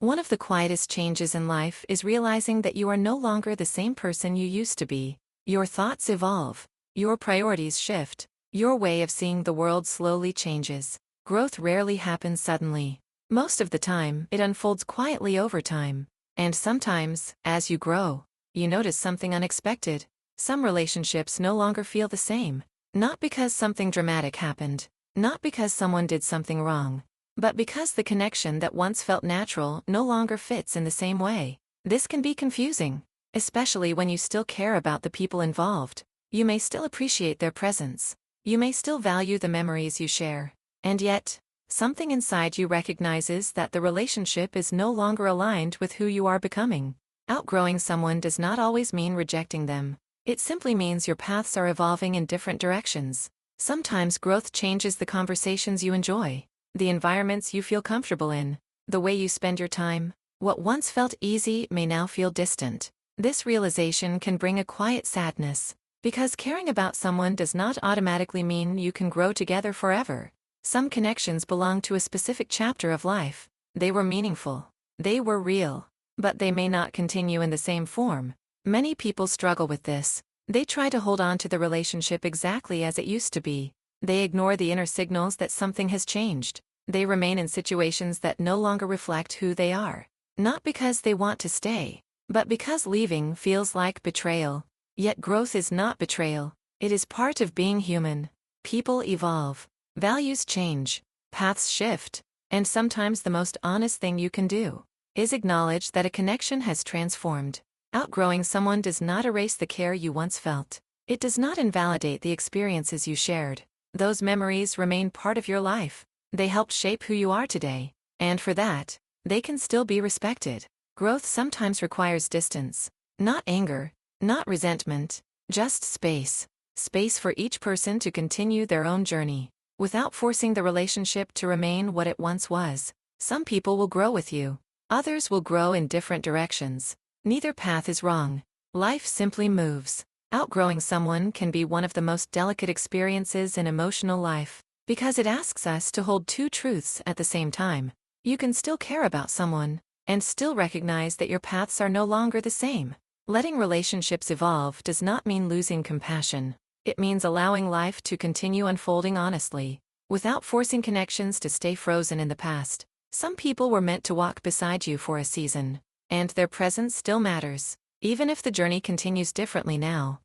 One of the quietest changes in life is realizing that you are no longer the same person you used to be. Your thoughts evolve, your priorities shift, your way of seeing the world slowly changes. Growth rarely happens suddenly. Most of the time, it unfolds quietly over time. And sometimes, as you grow, you notice something unexpected. Some relationships no longer feel the same. Not because something dramatic happened, not because someone did something wrong, but because the connection that once felt natural no longer fits in the same way. This can be confusing, especially when you still care about the people involved. You may still appreciate their presence. You may still value the memories you share. And yet, something inside you recognizes that the relationship is no longer aligned with who you are becoming. Outgrowing someone does not always mean rejecting them. It simply means your paths are evolving in different directions. Sometimes growth changes the conversations you enjoy, the environments you feel comfortable in, the way you spend your time. What once felt easy may now feel distant. This realization can bring a quiet sadness, because caring about someone does not automatically mean you can grow together forever. Some connections belong to a specific chapter of life. They were meaningful. They were real. But they may not continue in the same form. Many people struggle with this. They try to hold on to the relationship exactly as it used to be. They ignore the inner signals that something has changed. They remain in situations that no longer reflect who they are. Not because they want to stay, but because leaving feels like betrayal. Yet growth is not betrayal. It is part of being human. People evolve. Values change. Paths shift. And sometimes the most honest thing you can do is acknowledge that a connection has transformed. Outgrowing someone does not erase the care you once felt. It does not invalidate the experiences you shared. Those memories remain part of your life. They helped shape who you are today. And for that, they can still be respected. Growth sometimes requires distance. Not anger, not resentment, just space. Space for each person to continue their own journey, without forcing the relationship to remain what it once was. Some people will grow with you. Others will grow in different directions. Neither path is wrong. Life simply moves. Outgrowing someone can be one of the most delicate experiences in emotional life, because it asks us to hold two truths at the same time. You can still care about someone, and still recognize that your paths are no longer the same. Letting relationships evolve does not mean losing compassion. It means allowing life to continue unfolding honestly, without forcing connections to stay frozen in the past. Some people were meant to walk beside you for a season, and their presence still matters. Even if the journey continues differently now,